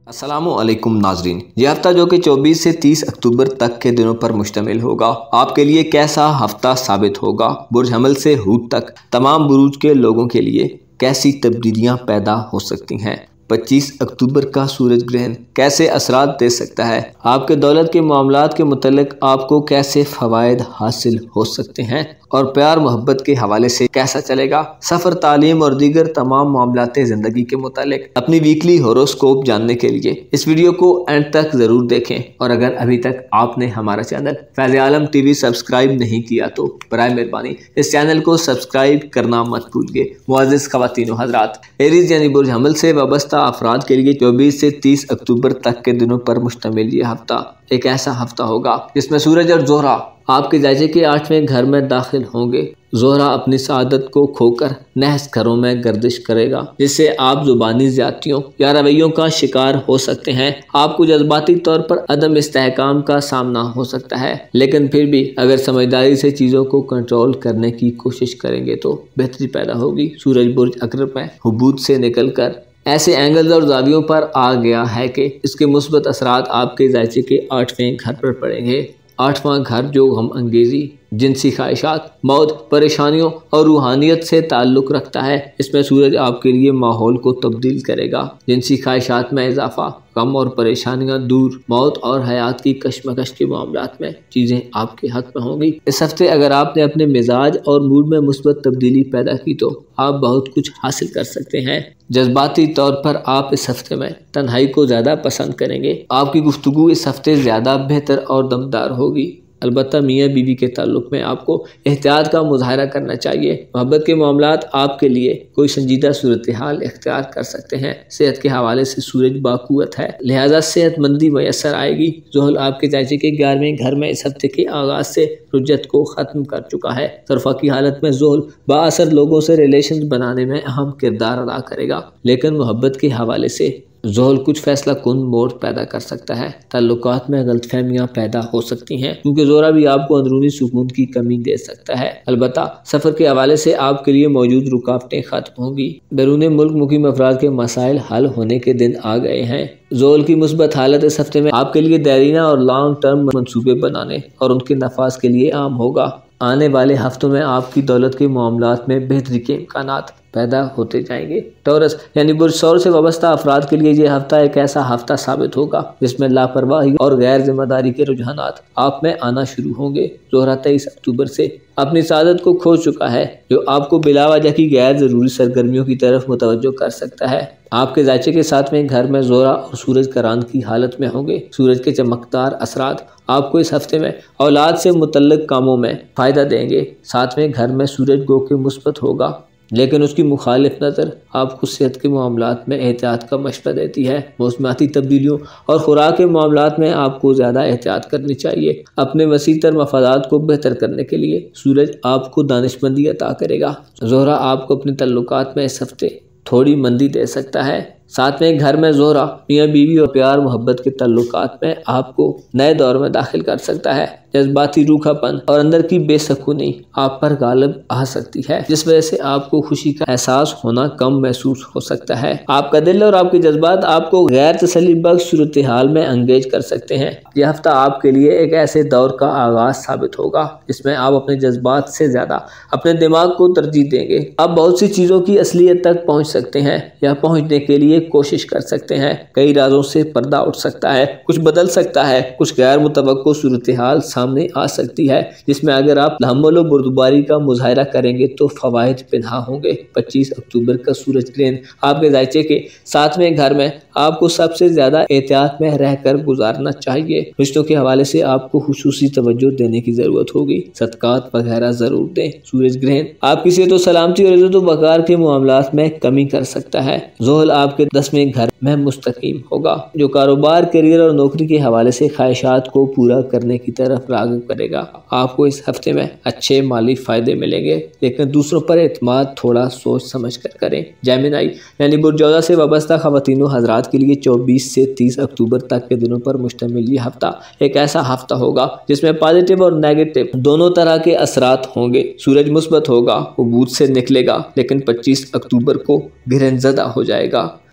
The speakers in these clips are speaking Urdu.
السلام علیکم ناظرین، یہ ہفتہ جو کہ 24 سے 30 اکتوبر تک کے دنوں پر مشتمل ہوگا آپ کے لیے کیسا ہفتہ ثابت ہوگا؟ برج حمل سے حوت تک تمام بروج کے لوگوں کے لیے کیسی تبدیلیاں پیدا ہو سکتی ہیں؟ 25 اکتوبر کا سورج گرہن کیسے اثرات دے سکتا ہے؟ آپ کے دولت کے معاملات کے متعلق آپ کو کیسے فوائد حاصل ہو سکتے ہیں اور پیار محبت کے حوالے سے کیسا چلے گا؟ سفر، تعلیم اور دیگر تمام معاملات زندگی کے متعلق اپنی ویکلی ہوروسکوپ جاننے کے لیے اس ویڈیو کو اینڈ تک ضرور دیکھیں، اور اگر ابھی تک آپ نے ہمارا چینل فیض عالم ٹی وی سبسکرائب نہیں کیا تو برائے مہربانی اس چینل کو سبسکرائب کرنا مت بھولیے۔ معزز خواتین و حضرات، ایریز یعنی برج حمل سے وابستہ افراد کے لیے 24 سے 30 اکتوبر تک کے دنوں پر مشتمل یہ ہفتہ ایک ایسا ہفتہ ہوگا جس میں سورج اور زہرہ آپ کے جائزے کے 8ویں گھر میں داخل ہوں گے۔ زہرہ اپنی سعادت کو کھو کر نحس گھروں میں گردش کرے گا، جس سے آپ زبانی زیادتیوں یا رویوں کا شکار ہو سکتے ہیں۔ آپ کو جذباتی طور پر عدم استحکام کا سامنا ہو سکتا ہے، لیکن پھر بھی اگر سمجھداری سے چیزوں کو کنٹرول کرنے کی کوشش کریں گے تو بہتری پیدا ہوگی۔ سورج برج عقرب میں حبوط سے نکل کر ایسے اینگلز اور زاویوں پر آ گیا ہے کہ اس کے مثبت اثرات آپ کے جائزے کے 8ویں گھر پر پڑیں گے۔ 8واں گھر جو غم انگیزی، جنسی خواہشات، موت، پریشانیوں اور روحانیت سے تعلق رکھتا ہے۔ اس میں سورج آپ کے لیے ماحول کو تبدیل کرے گا۔ جنسی خواہشات میں اضافہ، غم اور پریشانیاں دور، موت اور حیات کی کشمکش کے معاملات میں چیزیں آپ کے حق میں ہوں گی۔ اس ہفتے اگر آپ نے اپنے مزاج اور موڈ میں مثبت تبدیلی پیدا کی تو آپ بہت کچھ حاصل کر سکتے ہیں۔ جذباتی طور پر آپ اس ہفتے میں تنہائی کو زیادہ پسند کریں گے۔ آپ کی گفتگو اس ہفتے زیادہ بہتر اور دمدار ہوگی۔ البتہ میاں بیوی کے تعلق میں آپ کو احتیاط کا مظاہرہ کرنا چاہیے۔ محبت کے معاملات آپ کے لیے کوئی سنجیدہ صورتحال اختیار کر سکتے ہیں۔ صحت کے حوالے سے سورج باقوت ہے، لہذا صحت مندی میسر آئے گی۔ زحل آپ کے جائزے کے 11ویں گھر میں اس ہفتے کے آغاز سے رجت کو ختم کر چکا ہے۔ طرفہ کی حالت میں زحل بااثر لوگوں سے ریلیشنز بنانے میں اہم کردار ادا کرے گا، لیکن محبت کے حوالے سے زحل کچھ فیصلہ کن موڑ پیدا کر سکتا ہے۔ تعلقات میں غلط فہمیاں پیدا ہو سکتی ہیں کیونکہ زہرہ بھی آپ کو اندرونی سکون کی کمی دے سکتا ہے۔ البتہ سفر کے حوالے سے آپ کے لیے موجود رکاوٹیں ختم ہوں گی۔ بیرون ملک مقیم افراد کے مسائل حل ہونے کے دن آ گئے ہیں۔ زحل کی مثبت حالت اس ہفتے میں آپ کے لیے دیرینہ اور لانگ ٹرم منصوبے بنانے اور ان کے نفاذ کے لیے عام ہوگا۔ آنے والے ہفتوں میں آپ کی دولت کے معاملات میں بہتری کے امکانات پیدا ہوتے جائیں گے۔ ٹورس یعنی برج ثور سے وابستہ افراد کے لیے یہ ہفتہ ایک ایسا ہفتہ ثابت ہوگا جس میں لاپرواہی اور غیر ذمہ داری کے رجحانات آپ میں آنا شروع ہوں گے۔ زہرہ 23 اکتوبر سے اپنی سعادت کو کھو چکا ہے، جو آپ کو بلا وجہ کی غیر ضروری سرگرمیوں کی طرف متوجہ کر سکتا ہے۔ آپ کے جائزے کے 7ویں گھر میں زہرہ اور سورج کران کی حالت میں ہوں گے۔ سورج کے چمکدار اثرات آپ کو اس ہفتے میں اولاد سے متعلق کاموں میں فائدہ دیں گے۔ 7ویں گھر میں سورج گو کہ مثبت ہوگا، لیکن اس کی مخالف نظر آپ کو صحت کے معاملات میں احتیاط کا مشورہ دیتی ہے۔ موسمیاتی تبدیلیوں اور خوراک کے معاملات میں آپ کو زیادہ احتیاط کرنی چاہیے۔ اپنے وسیع تر مفادات کو بہتر کرنے کے لیے سورج آپ کو دانشمندی عطا کرے گا۔ زہرہ آپ کو اپنے تعلقات میں اس ہفتے تھوڑی مندی دے سکتا ہے۔ 7ویں گھر میں زہرہ میاں بیوی اور پیار محبت کے تعلقات میں آپ کو نئے دور میں داخل کر سکتا ہے۔ جذباتی روکھا پن اور اندر کی بے سکونی آپ پر غالب آ سکتی ہے، جس وجہ سے آپ کو خوشی کا احساس ہونا کم محسوس ہو سکتا ہے۔ آپ کا دل اور آپ کے جذبات آپ کو غیر تسلی بخش صورتحال میں انگیج کر سکتے ہیں۔ یہ ہفتہ آپ کے لیے ایک ایسے دور کا آغاز ثابت ہوگا جس میں آپ اپنے جذبات سے زیادہ اپنے دماغ کو ترجیح دیں گے۔ آپ بہت سی چیزوں کی اصلیت تک پہنچ سکتے ہیں یا پہنچنے کے لیے کوشش کر سکتے ہیں۔ کئی رازوں سے پردہ اٹھ سکتا ہے، کچھ بدل سکتا ہے، کچھ غیر متوقع صورتحال سامنے آ سکتی ہے جس میں اگر آپ تحمل و بردباری کا مظاہرہ کریں گے تو فوائد پنہاں ہوں گے۔ 25 اکتوبر کا سورج گرہن آپ کے جائزے کے 7ویں گھر میں آپ کو سب سے زیادہ احتیاط میں رہ کر گزارنا چاہیے۔ رشتوں کے حوالے سے آپ کو خصوصی توجہ دینے کی ضرورت ہوگی۔ صدقات وغیرہ ضرور دیں۔ سورج گرہن آپ کی صحت و سلامتی اور عزت و وقار کے معاملات میں کمی کر سکتا ہے۔ زحل آپ کے 10ویں گھر میں مستقیم ہوگا، جو کاروبار، کیریئر اور نوکری کے حوالے سے خواہشات کو پورا کرنے کی طرف راغب کرے گا۔ آپ کو اس ہفتے میں اچھے مالی فائدے ملیں گے، لیکن دوسروں پر اعتماد تھوڑا سوچ سمجھ کر کریں۔ جیمنائی یعنی برج جوزہ سے وابستہ خواتین و حضرات کے لیے 24 سے 30 اکتوبر تک کے دنوں پر مشتمل یہ ہفتہ ایک ایسا ہفتہ ہوگا جس میں پازیٹیو اور نیگیٹو دونوں طرح کے اثرات ہوں گے۔ سورج مثبت ہوگا، وہ حبوط سے نکلے گا، لیکن 25 اکتوبر کو گرہن زدہ ہو جائے گا۔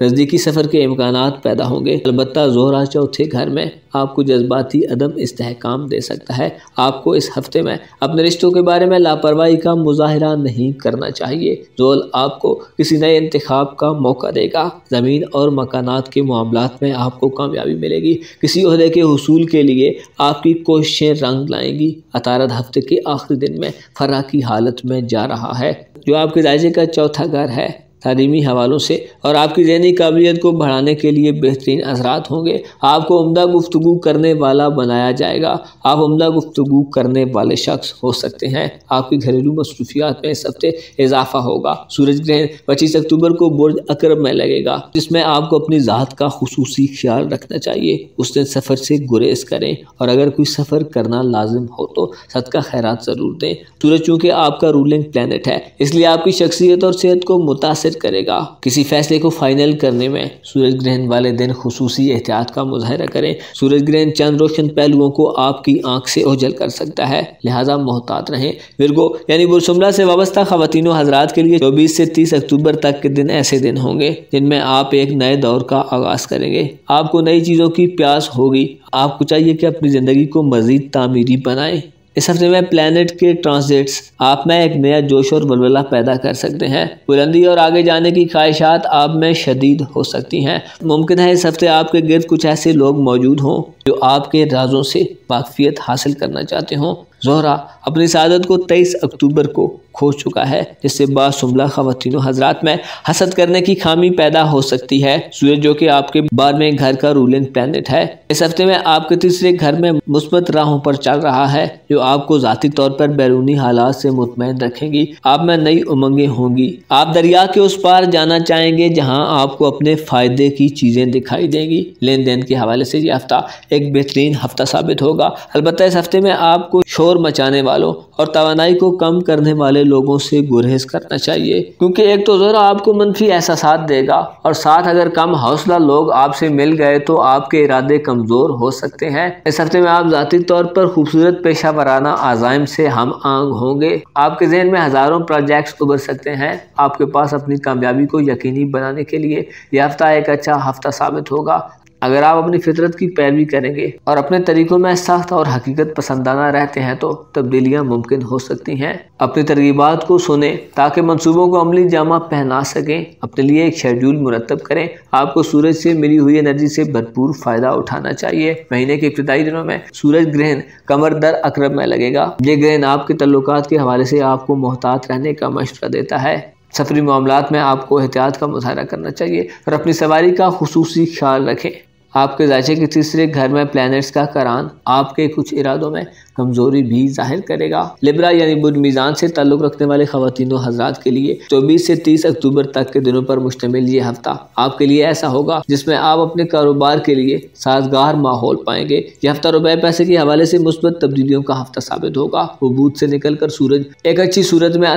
نزدیکی سفر کے امکانات پیدا ہوں گے۔ البتہ زہرہ چوتھے گھر میں آپ کو جذباتی عدم استحکام دے سکتا ہے۔ آپ کو اس ہفتے میں اپنے رشتوں کے بارے میں لاپرواہی کا مظاہرہ نہیں کرنا چاہیے۔ زحل آپ کو کسی نئے انتخاب کا موقع دے گا۔ زمین اور مکانات کے معاملات میں آپ کو کامیابی ملے گی۔ کسی عہدے کے حصول کے لیے آپ کی کوششیں رنگ لائیں گی۔ عطارد ہفتے کے آخری دن میں فرح کی حالت میں جا رہا ہے، جو آپ کے ذائقے کا چوتھا گھر ہے۔ تعلیمی حوالوں سے اور آپ کی ذہنی قابلیت کو بڑھانے کے لیے بہترین اثرات ہوں گے۔ آپ کو عمدہ گفتگو کرنے والا بنایا جائے گا۔ آپ عمدہ گفتگو کرنے والے شخص ہو سکتے ہیں۔ آپ کی گھریلو مصروفیات میں اس ہفتے اضافہ ہوگا۔ سورج گرہن 25 اکتوبر کو برج عقرب میں لگے گا، جس میں آپ کو اپنی ذات کا خصوصی خیال رکھنا چاہیے۔ اس دن سفر سے گریز کریں، اور اگر کوئی سفر کرنا لازم ہو تو صدقہ خیرات ضرور دیں۔ سورج چونکہ آپ کا رولنگ پلانٹ ہے، اس لیے آپ کی شخصیت اور صحت کو متاثر کرے گا۔ کسی فیصلے کو فائنل کرنے میں سورج گرہن والے دن خصوصی احتیاط کا مظاہرہ کریں۔ سورج گرہن چند روشن پہلوؤں کو آپ کی آنکھ سے اوجھل کر سکتا ہے، لہذا محتاط رہیں۔ ورگو یعنی برج حملہ سے وابستہ خواتین و حضرات کے لیے 24 سے 30 اکتوبر تک کے دن ایسے دن ہوں گے جن میں آپ ایک نئے دور کا آغاز کریں گے۔ آپ کو نئی چیزوں کی پیاس ہوگی۔ آپ کو چاہیے کہ اپنی زندگی کو مزید تعمیری بنائیں۔ اس ہفتے میں پلانٹ کے ٹرانزٹس آپ میں ایک نیا جوش اور ولولہ پیدا کر سکتے ہیں۔ بلندی اور آگے جانے کی خواہشات آپ میں شدید ہو سکتی ہیں۔ ممکن ہے اس ہفتے آپ کے گرد کچھ ایسے لوگ موجود ہوں جو آپ کے رازوں سے واقفیت حاصل کرنا چاہتے ہوں۔ زہرہ اپنی سعادت کو 23 اکتوبر کو کھو چکا ہے، جس سے باشملہ خواتین و حضرات میں حسد کرنے کی خامی پیدا ہو سکتی ہے۔ سورج جو کہ آپ کے 12ویں گھر کا رولنگ پلانٹ ہے، اس ہفتے میں آپ کے تیسرے گھر میں مثبت راہوں پر چل رہا ہے، جو آپ کو ذاتی طور پر بیرونی حالات سے مطمئن رکھیں گی۔ آپ میں نئی امنگیں ہوں گی۔ آپ دریا کے اس پار جانا چاہیں گے جہاں آپ کو اپنے فائدے کی چیزیں دکھائی دیں گی۔ لین دین کے حوالے سے یہ ہفتہ ایک بہترین ہفتہ ثابت ہوگا۔ البتہ اس ہفتے میں آپ کو شور مچانے والوں اور توانائی کو کم کرنے والے لوگوں سے گریز کرنا چاہیے، کیونکہ ایک تو زہرہ آپ کو منفی احساسات دے گا، اور ساتھ اگر کم حوصلہ لوگ آپ سے مل گئے تو آپ کے ارادے کمزور ہو سکتے ہیں۔ اس ہفتے میں آپ ذاتی طور پر خوبصورت پیشہ ورانہ عزائم سے ہم آہنگ ہوں گے۔ آپ کے ذہن میں ہزاروں پروجیکٹس ابھر سکتے ہیں۔ آپ کے پاس اپنی کامیابی کو یقینی بنانے کے لیے یہ ہفتہ ایک اچھا ہفتہ ثابت ہوگا۔ اگر آپ اپنی فطرت کی پیروی کریں گے اور اپنے طریقوں میں سخت اور حقیقت پسندانہ رہتے ہیں تو تبدیلیاں ممکن ہو سکتی ہیں۔ اپنی ترغیبات کو سنیں تاکہ منصوبوں کو عملی جامہ پہنا سکیں۔ اپنے لیے ایک شیڈول مرتب کریں۔ آپ کو سورج سے ملی ہوئی انرجی سے بھرپور فائدہ اٹھانا چاہیے۔ مہینے کے ابتدائی دنوں میں سورج گرہن قمر در عقرب میں لگے گا۔ یہ گرہن آپ کے تعلقات کے حوالے سے آپ کو محتاط رہنے کا مشورہ دیتا ہے۔ سفری معاملات میں آپ کو احتیاط کا مظاہرہ کرنا چاہیے اور اپنی سواری کا خصوصی خیال رکھیں۔ آپ کے ذائقے کے تیسرے گھر میں پلانٹس کا قران آپ کے کچھ ارادوں میں کمزوری بھی ظاہر کرے گا۔ لبرا یعنی برج میزان سے تعلق رکھنے والے خواتین و حضرات کے لیے 24 سے 30 اکتوبر تک کے دنوں پر مشتمل یہ ہفتہ آپ کے لیے ایسا ہوگا جس میں آپ اپنے کاروبار کے لیے سازگار ماحول پائیں گے۔ یہ ہفتہ روپے پیسے کے حوالے سے مثبت تبدیلیوں کا ہفتہ ثابت ہوگا۔ وہ بدھ سے نکل کر سورج ایک اچھی صورت میں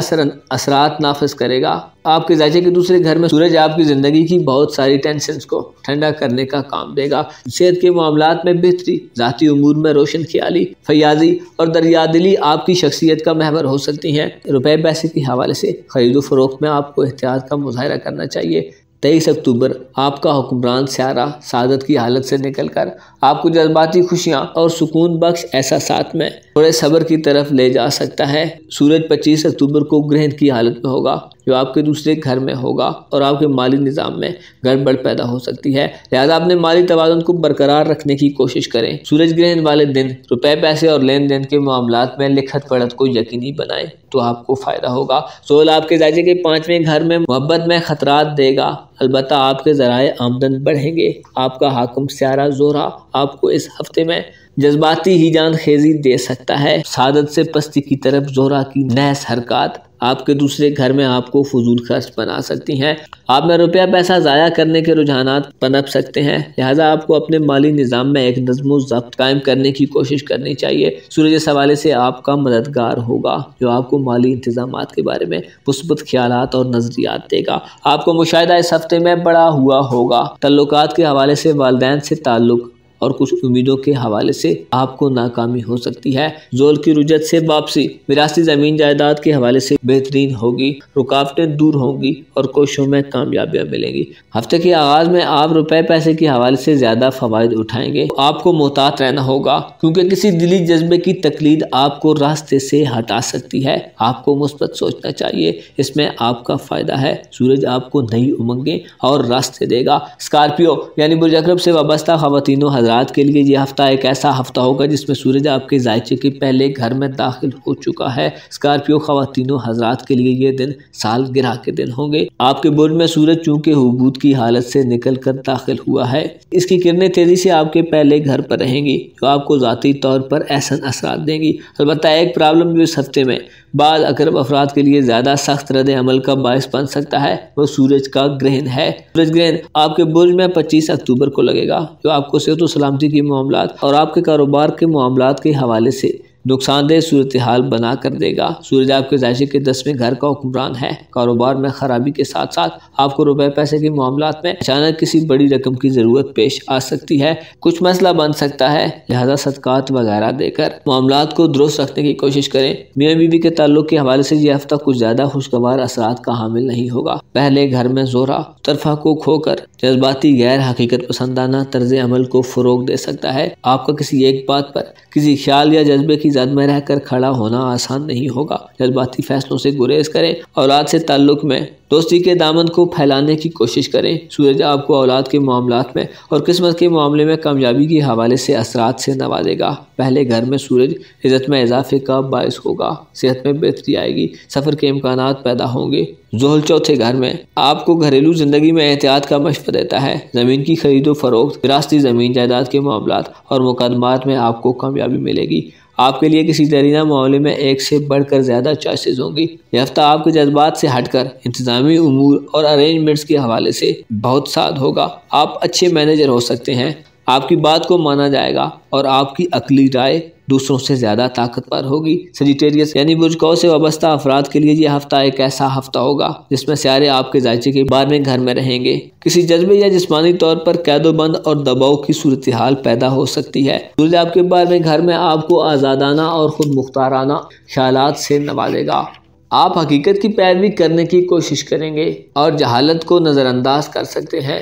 اثرات نافذ کرے گا۔ آپ کے ذائقے کے دوسرے گھر میں سورج آپ کی زندگی کی بہت ساری ٹینشنز کو ٹھنڈا کرنے کا کام دے گا۔ صحت کے معاملات میں بہتری، ذاتی امور میں روشن خیالی، فیاضی اور دریادلی آپ کی شخصیت کا محور ہو سکتی ہیں۔ روپے پیسے کے حوالے سے خرید و فروخت میں آپ کو احتیاط کا مظاہرہ کرنا چاہیے۔ 23 اکتوبر آپ کا حکمران سیارہ سعادت کی حالت سے نکل کر آپ کو جذباتی خوشیاں اور سکون بخش احساسات میں تھوڑے صبر کی طرف لے جا سکتا ہے۔ سورج 25 اکتوبر کو گرہن کی حالت میں ہوگا، جو آپ کے دوسرے گھر میں ہوگا، اور آپ کے مالی نظام میں گڑبڑ پیدا ہو سکتی ہے، لہذا اپنے مالی توازن کو برقرار رکھنے کی کوشش کریں۔ سورج گرہن والے دن روپے پیسے اور لین دین کے معاملات میں لکھت پڑھت کو یقینی بنائیں تو آپ کو فائدہ ہوگا۔ زحل آپ کے ذائقے کے 5ویں گھر میں محبت میں خطرات دے گا، البتہ آپ کے ذرائع آمدن بڑھیں گے۔ آپ کا حاکم سیارہ زہرہ آپ کو اس ہفتے میں جذباتی ہی جان خیزی دے سکتا ہے۔ سعادت سے پستی کی طرف زہرہ کی نحس حرکات آپ کے دوسرے گھر میں آپ کو فضول خرچ بنا سکتی ہیں۔ آپ میں روپیہ پیسہ ضائع کرنے کے رجحانات پنپ سکتے ہیں، لہذا آپ کو اپنے مالی نظام میں ایک نظم و ضبط قائم کرنے کی کوشش کرنی چاہیے۔ سورج اس حوالے سے آپ کا مددگار ہوگا، جو آپ کو مالی انتظامات کے بارے میں مثبت خیالات اور نظریات دے گا۔ آپ کو مشاہدہ اس ہفتے میں بڑا ہوا ہوگا۔ تعلقات کے حوالے سے والدین سے تعلق اور کچھ امیدوں کے حوالے سے آپ کو ناکامی ہو سکتی ہے۔ زول کی رجت سے واپسی وراثتی زمین جائیداد کے حوالے سے بہترین ہوگی، رکاوٹیں دور ہوں گی اور کوششوں میں کامیابیاں ملیں گی۔ ہفتے کے آغاز میں آپ روپے پیسے کے حوالے سے زیادہ فوائد اٹھائیں گے۔ آپ کو محتاط رہنا ہوگا کیونکہ کسی دلی جذبے کی تقلید آپ کو راستے سے ہٹا سکتی ہے۔ آپ کو مثبت سوچنا چاہیے، اس میں آپ کا فائدہ ہے۔ سورج آپ کو نئی امنگیں اور راستے دے گا۔ اسکارپیو یعنی برج عقرب سے وابستہ خواتین و حضرات کے لیے یہ ہفتہ ایک ایسا ہفتہ ہوگا جس میں سورج آپ کے ذائچے کے پہلے گھر میں داخل ہو چکا ہے۔ اسکارپیو خواتین و حضرات کے لیے یہ دن سالگرہ کے دن ہوں گے۔ آپ کے برج میں سورج چونکہ حبوط کی حالت سے نکل کر داخل ہوا ہے، اس کی کرنیں تیزی سے آپ کے پہلے گھر پر رہیں گی جو آپ کو ذاتی طور پر احسن اثرات دیں گی۔ البتہ ایک پرابلم جو اس ہفتے میں بعض عقرب افراد کے لیے زیادہ سخت رد عمل کا باعث بن سکتا ہے وہ سورج کا گرہن ہے۔ سورج گرہن آپ کے برج میں 25 اکتوبر کو لگے گا جو آپ کو صحت و سلامتی کے معاملات اور آپ کے کاروبار کے معاملات کے حوالے سے نقصان دہ صورتحال بنا کر دے گا۔ سورج آپ کے ذائچے کے 10ویں گھر کا حکمران ہے۔ کاروبار میں خرابی کے ساتھ ساتھ آپ کو روپے پیسے کے معاملات میں اچانک کسی بڑی رقم کی ضرورت پیش آ سکتی ہے، کچھ مسئلہ بن سکتا ہے، لہذا صدقات وغیرہ دے کر معاملات کو درست رکھنے کی کوشش کریں۔ میاں بیوی کے تعلق کے حوالے سے یہ ہفتہ کچھ زیادہ خوشگوار اثرات کا حامل نہیں ہوگا۔ پہلے گھر میں زہرہ طرفہ کو کھو کر جذباتی غیر حقیقت پسندانہ طرز عمل کو فروغ دے سکتا ہے۔ آپ کا کسی ایک بات پر کسی خیال یا جذبے کی زد میں رہ کر کھڑا ہونا آسان نہیں ہوگا۔ جذباتی فیصلوں سے گریز کریں۔ اولاد سے تعلق میں دوستی کے دامن کو پھیلانے کی کوشش کریں۔ سورج آپ کو اولاد کے معاملات میں اور قسمت کے معاملے میں کامیابی کے حوالے سے اثرات سے نوازے گا۔ پہلے گھر میں سورج عزت میں اضافے کا باعث ہوگا، صحت میں بہتری آئے گی، سفر کے امکانات پیدا ہوں گے۔ زحل چوتھے گھر میں آپ کو گھریلو زندگی میں احتیاط کا مشورہ دیتا ہے۔ زمین کی خرید و فروخت، وراثتی زمین جائیداد کے معاملات اور مقدمات میں آپ کو کامیابی ملے گی۔ آپ کے لیے کسی دیرینہ معاملے میں ایک سے بڑھ کر زیادہ چوائسز ہوں گی۔ یہ ہفتہ آپ کے جذبات سے ہٹ کر انتظامی امور اور ارینجمنٹس کے حوالے سے بہت ساد ہوگا۔ آپ اچھے مینیجر ہو سکتے ہیں، آپ کی بات کو مانا جائے گا اور آپ کی عقلی رائے دوسروں سے زیادہ طاقتور ہوگی۔ سیجیٹیریس یعنی برج کو سے وابستہ افراد کے لیے یہ ہفتہ ایک ایسا ہفتہ ہوگا جس میں سیارے آپ کے ذائچے کے 12ویں گھر میں رہیں گے۔ کسی جذبے یا جسمانی طور پر قید و بند اور دباؤ کی صورتحال پیدا ہو سکتی ہے۔ سورج آپ کے 12ویں گھر میں آپ کو آزادانہ اور خود مختارانہ خیالات سے نوازے گا۔ آپ حقیقت کی پیروی کرنے کی کوشش کریں گے اور جہالت کو نظر انداز کر سکتے ہیں۔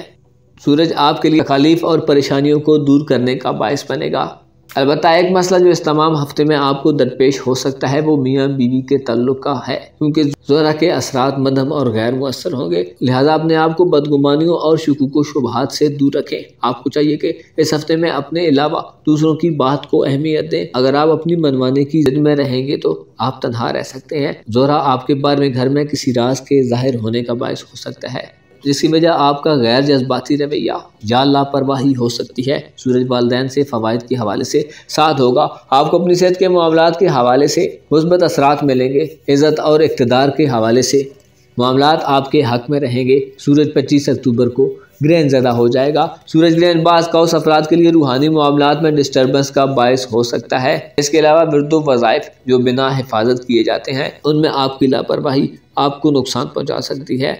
سورج آپ کے لیے تکالیف اور پریشانیوں کو دور کرنے کا باعث بنے گا۔ البتہ ایک مسئلہ جو اس تمام ہفتے میں آپ کو درپیش ہو سکتا ہے وہ میاں بیوی کے تعلق کا ہے، کیونکہ زہرہ کے اثرات مدھم اور غیر مؤثر ہوں گے، لہٰذا اپنے آپ کو بدگمانیوں اور شکوک و شبہات سے دور رکھیں۔ آپ کو چاہیے کہ اس ہفتے میں اپنے علاوہ دوسروں کی بات کو اہمیت دیں۔ اگر آپ اپنی منمانی کی ضد میں رہیں گے تو آپ تنہا رہ سکتے ہیں۔ زہرہ آپ کے 12ویں گھر میں کسی راز کے ظاہر ہونے کا باعث ہو سکتا ہے جس کی وجہ آپ کا غیر جذباتی رویہ یا لاپرواہی ہو سکتی ہے۔ سورج والدین سے فوائد کے حوالے سے ساتھ ہوگا۔ آپ کو اپنی صحت کے معاملات کے حوالے سے مثبت اثرات ملیں گے۔ عزت اور اقتدار کے حوالے سے معاملات آپ کے حق میں رہیں گے۔ سورج 25 اکتوبر کو گرہن زدہ ہو جائے گا۔ سورج گرہن بعض قوس افراد کے لیے روحانی معاملات میں ڈسٹربنس کا باعث ہو سکتا ہے۔ اس کے علاوہ ورد و وظائف جو بنا حفاظت کیے جاتے ہیں ان میں آپ کی لاپرواہی آپ کو نقصان پہنچا سکتی ہے۔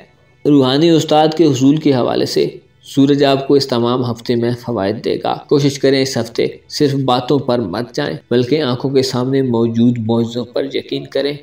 روحانی استاد کے حصول کے حوالے سے سورج آپ کو اس تمام ہفتے میں فوائد دے گا۔ کوشش کریں اس ہفتے صرف باتوں پر مت جائیں بلکہ آنکھوں کے سامنے موجود معجزوں پر یقین کریں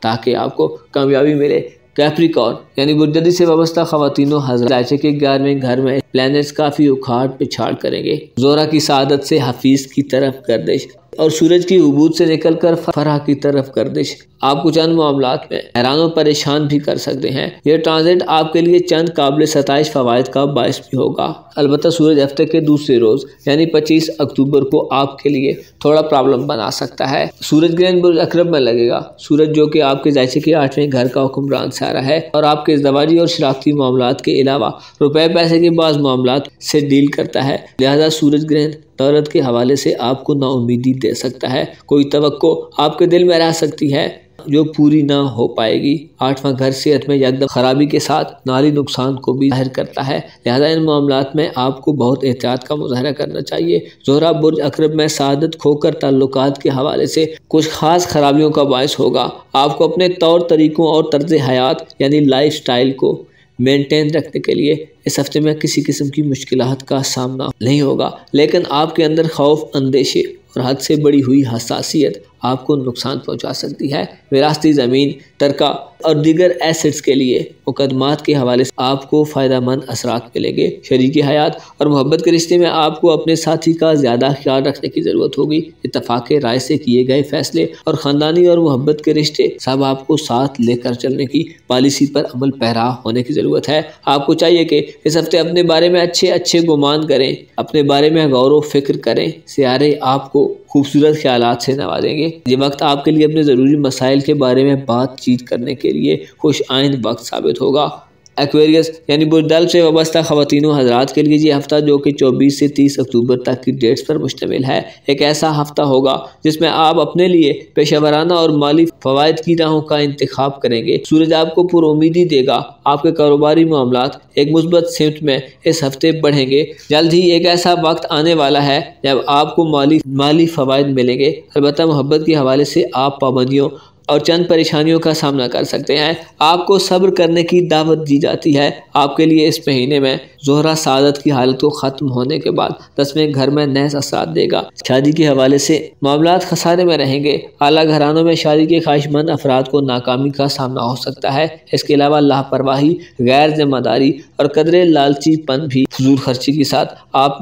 تاکہ آپ کو کامیابی ملے۔ کیپریکارن یعنی برج سے وابستہ خواتین و حضرات ذائچے کے 11ویں گھر میں پلینٹس کافی اکھاڑ پچھاڑ کریں گے۔ زہرہ کی سعادت سے حفیظ کی طرف گردش اور سورج کی عبور سے نکل کر فرح کی طرف گردش آپ کو چند معاملات میں حیران و پریشان بھی کر سکتے ہیں۔ یہ ٹرانزٹ آپ کے لیے چند قابل ستائش فوائد کا باعث بھی ہوگا۔ البتہ سورج ہفتے کے دوسرے روز یعنی 25 اکتوبر کو آپ کے لیے تھوڑا پرابلم بنا سکتا ہے۔ سورج گرہن برج عقرب میں لگے گا۔ سورج جو کہ آپ کے ذائچے کے 8ویں گھر کا حکمران سیارہ ہے اور آپ کے ازدواجی اور شراکتی معاملات کے علاوہ روپے پیسے کے بعض معاملات سے ڈیل کرتا ہے، لہذا سورج گرہن دولت کے حوالے سے آپ کو نا امیدی دے سکتا ہے۔ کوئی توقع آپ کے دل میں رہ سکتی ہے جو پوری نہ ہو پائے گی۔ 8واں گھر صحت میں یکدم خرابی کے ساتھ مالی نقصان کو بھی ظاہر کرتا ہے، لہذا ان معاملات میں آپ کو بہت احتیاط کا مظاہرہ کرنا چاہیے۔ زہرہ برج عقرب میں سعادت کھو کر تعلقات کے حوالے سے کچھ خاص خرابیوں کا باعث ہوگا۔ آپ کو اپنے طور طریقوں اور طرز حیات یعنی لائف سٹائل کو مینٹین رکھنے کے لیے اس ہفتے میں کسی قسم کی مشکلات کا سامنا نہیں ہوگا، لیکن آپ کے اندر خوف، اندیشے اور حد سے بڑی ہوئی حساسیت آپ کو نقصان پہنچا سکتی ہے۔ وراثتی زمین، ترکہ اور دیگر ایسٹس کے لیے مقدمات کے حوالے سے آپ کو فائدہ مند اثرات ملیں گے۔ شریک حیات اور محبت کے رشتے میں آپ کو اپنے ساتھی کا زیادہ خیال رکھنے کی ضرورت ہوگی۔ اتفاق رائے سے کیے گئے فیصلے اور خاندانی اور محبت کے رشتے سب آپ کو ساتھ لے کر چلنے کی پالیسی پر عمل پیرا ہونے کی ضرورت ہے۔ آپ کو چاہیے کہ اس ہفتے اپنے بارے میں اچھے گمان کریں، اپنے بارے میں غور و فکر کریں۔ سیارے آپ کو خوبصورت خیالات سے نوازیں گے۔ یہ وقت آپ کے لیے اپنے ضروری مسائل کے بارے میں بات چیت کرنے کے لیے خوش آئند وقت ثابت ہوگا۔ ایکویریس یعنی بزدل سے وابستہ خواتین و حضرات کے لیے یہ ہفتہ جو کہ 24 سے 30 اکتوبر تک کی ڈیٹس پر مشتمل ہے، ایک ایسا ہفتہ ہوگا جس میں آپ اپنے لیے پیشہ ورانہ اور مالی فوائد کی راہوں کا انتخاب کریں گے۔ سورج آپ کو پر امیدی دے گا۔ آپ کے کاروباری معاملات ایک مثبت سمت میں اس ہفتے بڑھیں گے۔ جلد ہی ایک ایسا وقت آنے والا ہے جب آپ کو مالی فوائد ملیں گے۔ البتہ محبت کے حوالے سے آپ پابندیوں اور چند پریشانیوں کا سامنا کر سکتے ہیں۔ آپ کو صبر کرنے کی دعوت دی جاتی ہے۔ آپ کے لیے اس مہینے میں زہرہ سعادت کی حالت کو ختم ہونے کے بعد 10ویں گھر میں نیز اثرات دے گا۔ شادی کے حوالے سے معاملات خسارے میں رہیں گے۔ اعلیٰ گھرانوں میں شادی کے خواہش مند افراد کو ناکامی کا سامنا ہو سکتا ہے۔ اس کے علاوہ لاپرواہی، غیر ذمہ داری اور قدرے لالچی پن بھی فضول خرچی کے ساتھ آپ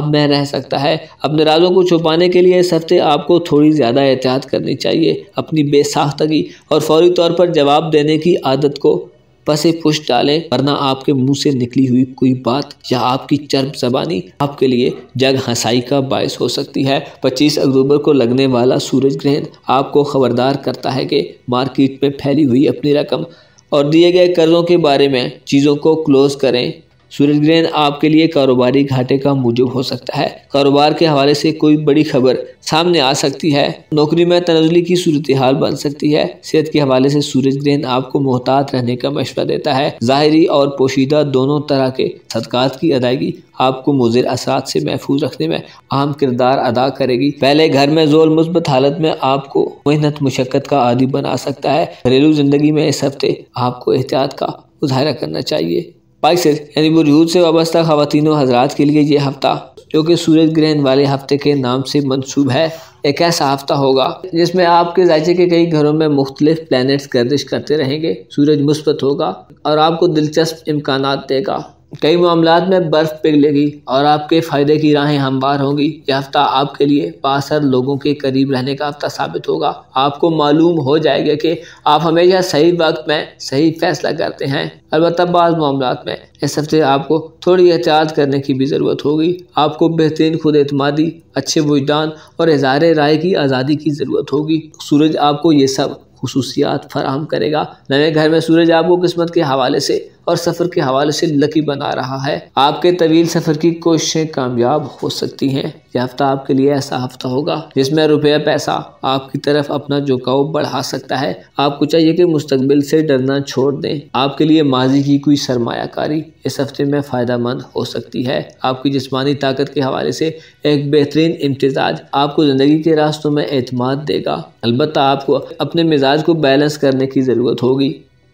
میں رہ سکتا ہے۔ اپنے رازوں کو چھپانے کے لیے اس ہفتے آپ کو تھوڑی زیادہ احتیاط کرنی چاہیے۔ اپنی بے ساختگی اور فوری طور پر جواب دینے کی عادت کو پسے پشت ڈالیں، ورنہ آپ کے منہ سے نکلی ہوئی کوئی بات یا آپ کی چرب زبانی آپ کے لیے جگ ہنسائی کا باعث ہو سکتی ہے۔ 25 اکتوبر کو لگنے والا سورج گرہن آپ کو خبردار کرتا ہے کہ مارکیٹ میں پھیلی ہوئی اپنی رقم اور دیے گئے قرضوں کے بارے میں چیزوں کو کلوز کریں۔ سورج گرہن آپ کے لیے کاروباری گھاٹے کا موجب ہو سکتا ہے۔ کاروبار کے حوالے سے کوئی بڑی خبر سامنے آ سکتی ہے۔ نوکری میں تنزلی کی صورتحال بن سکتی ہے۔ صحت کے حوالے سے سورج گرہن آپ کو محتاط رہنے کا مشورہ دیتا ہے۔ ظاہری اور پوشیدہ دونوں طرح کے صدقات کی ادائیگی آپ کو مضر اثرات سے محفوظ رکھنے میں اہم کردار ادا کرے گی۔ پہلے گھر میں زول مثبت حالت میں آپ کو محنت مشقت کا عادی بنا سکتا ہے۔ گھریلو زندگی میں اس ہفتے آپ کو احتیاط کا مظاہرہ کرنا چاہیے۔ پائسز یعنی برجھود سے وابستہ خواتین و حضرات کے لیے یہ ہفتہ جو کہ سورج گرہن والے ہفتے کے نام سے منسوب ہے، ایک ایسا ہفتہ ہوگا جس میں آپ کے ذائقے کے کئی گھروں میں مختلف پلینٹس گردش کرتے رہیں گے۔ سورج مثبت ہوگا اور آپ کو دلچسپ امکانات دے گا۔ کئی معاملات میں برف پگھلے گی اور آپ کے فائدے کی راہیں ہموار ہوں گی۔ یہ ہفتہ آپ کے لیے بااثر لوگوں کے قریب رہنے کا ہفتہ ثابت ہوگا۔ آپ کو معلوم ہو جائے گا کہ آپ ہمیشہ صحیح وقت میں صحیح فیصلہ کرتے ہیں۔ البتہ بعض معاملات میں اس ہفتے آپ کو تھوڑی احتیاط کرنے کی بھی ضرورت ہوگی۔ آپ کو بہترین خود اعتمادی، اچھے وجدان اور اظہار رائے کی آزادی کی ضرورت ہوگی۔ سورج آپ کو یہ سب خصوصیات فراہم کرے گا۔ نئے گھر میں سورج آپ کو قسمت کے حوالے سے اور سفر کے حوالے سے لکی بنا رہا ہے۔ آپ کے طویل سفر کی کوششیں کامیاب ہو سکتی ہیں۔ یہ ہفتہ آپ کے لیے ایسا ہفتہ ہوگا جس میں روپیہ پیسہ آپ کی طرف اپنا جھکاؤ بڑھا سکتا ہے۔ آپ کو چاہیے کہ مستقبل سے ڈرنا چھوڑ دیں۔ آپ کے لیے ماضی کی کوئی سرمایہ کاری اس ہفتے میں فائدہ مند ہو سکتی ہے۔ آپ کی جسمانی طاقت کے حوالے سے ایک بہترین امتزاج آپ کو زندگی کے راستوں میں اعتماد دے گا۔ البتہ آپ کو اپنے مزاج کو بیلنس کرنے کی ضرورت ہوگی۔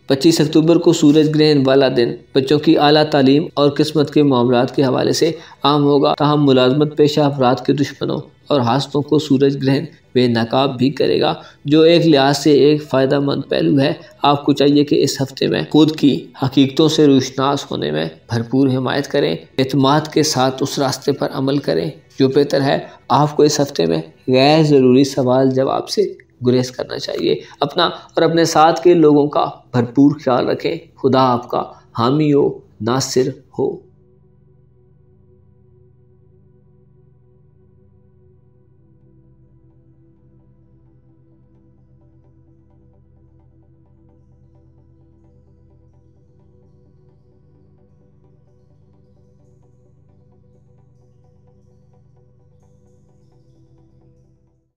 25 اکتوبر کو سورج گرہن والا دن بچوں کی اعلیٰ تعلیم اور قسمت کے معاملات کے حوالے سے عام ہوگا، تاہم ملازمت پیشہ افراد کے دشمنوں اور حاسدوں کو سورج گرہن بے نقاب بھی کرے گا، جو ایک لحاظ سے ایک فائدہ مند پہلو ہے۔ آپ کو چاہیے کہ اس ہفتے میں خود کی حقیقتوں سے روشناس ہونے میں بھرپور حمایت کریں، اعتماد کے ساتھ اس راستے پر عمل کریں جو بہتر ہے۔ آپ کو اس ہفتے میں غیر ضروری سوال جواب سے گریز کرنا چاہیے۔ اپنا اور اپنے ساتھ کے لوگوں کا بھرپور خیال رکھیں۔ خدا آپ کا حامی و ناصر ہو۔